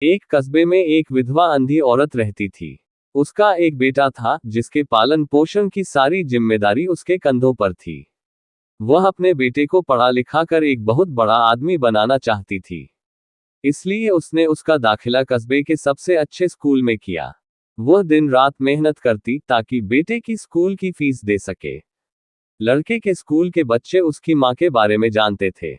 एक कस्बे में एक विधवा अंधी औरत रहती थी। उसका एक बेटा था जिसके पालन पोषण की सारी जिम्मेदारी उसके कंधों पर थी। वह अपने बेटे को पढ़ा लिखा कर एक बहुत बड़ा आदमी बनाना चाहती थी। इसलिए उसने उसका दाखिला कस्बे के सबसे अच्छे स्कूल में किया। वह दिन रात मेहनत करती ताकि बेटे की स्कूल की फीस दे सके। लड़के के स्कूल के बच्चे उसकी माँ के बारे में जानते थे।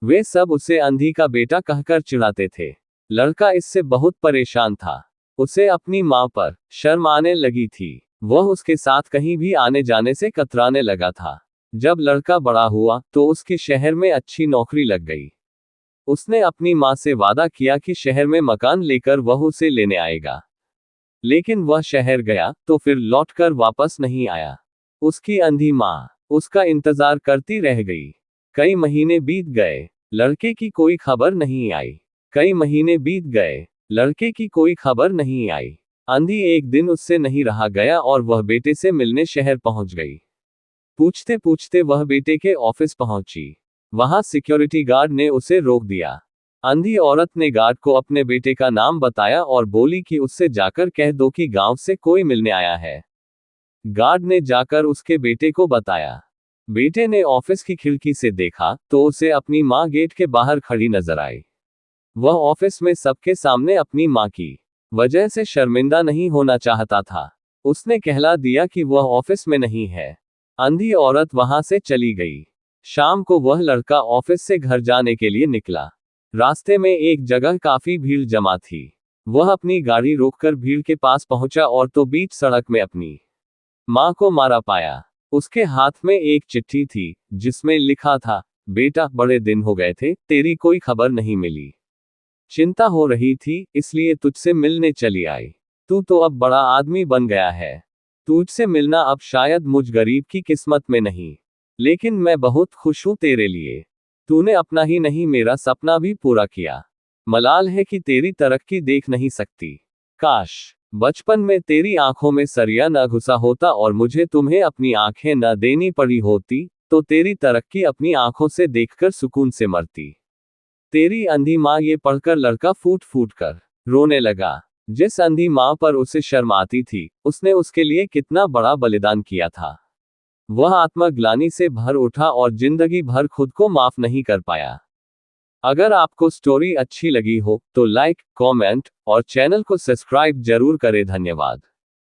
वे सब उसे अंधी का बेटा कहकर चिढ़ाते थे। लड़का इससे बहुत परेशान था। उसे अपनी माँ पर शर्म आने लगी थी। वह उसके साथ कहीं भी आने जाने से कतराने लगा था। जब लड़का बड़ा हुआ तो उसकी शहर में अच्छी नौकरी लग गई। उसने अपनी माँ से वादा किया कि शहर में मकान लेकर वह उसे लेने आएगा। लेकिन वह शहर गया तो फिर लौटकर वापस नहीं आया। उसकी अंधी माँ उसका इंतजार करती रह गई। कई महीने बीत गए, लड़के की कोई खबर नहीं आई। कई महीने बीत गए, लड़के की कोई खबर नहीं आई। अंधी एक दिन उससे नहीं रहा गया और वह बेटे से मिलने शहर पहुंच गई। पूछते पूछते वह बेटे के ऑफिस पहुंची। वहां सिक्योरिटी गार्ड ने उसे रोक दिया। अंधी औरत ने गार्ड को अपने बेटे का नाम बताया और बोली कि उससे जाकर कह दो कि गांव से कोई मिलने आया है। गार्ड ने जाकर उसके बेटे को बताया। बेटे ने ऑफिस की खिड़की से देखा तो उसे अपनी माँ गेट के बाहर खड़ी नजर आई। वह ऑफिस में सबके सामने अपनी माँ की वजह से शर्मिंदा नहीं होना चाहता था। उसने कहला दिया कि वह ऑफिस में नहीं है। अंधी औरत वहां से चली गई। शाम को वह लड़का ऑफिस से घर जाने के लिए निकला। रास्ते में एक जगह काफी भीड़ जमा थी। वह अपनी गाड़ी रोककर भीड़ के पास पहुंचा और तो बीच सड़क में अपनी माँ को मारा पाया। उसके हाथ में एक चिट्ठी थी जिसमें लिखा था, बेटा बड़े दिन हो गए थे, तेरी कोई खबर नहीं मिली। चिंता हो रही थी इसलिए तुझसे मिलने चली आई। तू तो अब बड़ा आदमी बन गया है। तुझसे मिलना अब शायद मुझ गरीब की किस्मत में नहीं, लेकिन मैं बहुत खुश हूं तेरे लिए। तूने अपना ही नहीं मेरा सपना भी पूरा किया। मलाल है कि तेरी तरक्की देख नहीं सकती। काश बचपन में तेरी आंखों में सरिया न घुसा होता और मुझे तुम्हें अपनी आंखें न देनी पड़ी होती, तो तेरी तरक्की अपनी आंखों से देखकर सुकून से मरती। तेरी अंधी माँ ये पढ़कर लड़का फूट फूट कर रोने लगा। जिस अंधी माँ पर उसे शर्म आती थी, उसने उसके लिए कितना बड़ा बलिदान किया था। वह आत्मग्लानि से भर उठा और जिंदगी भर खुद को माफ नहीं कर पाया। अगर आपको स्टोरी अच्छी लगी हो तो लाइक, कमेंट और चैनल को सब्सक्राइब जरूर करें। धन्यवाद।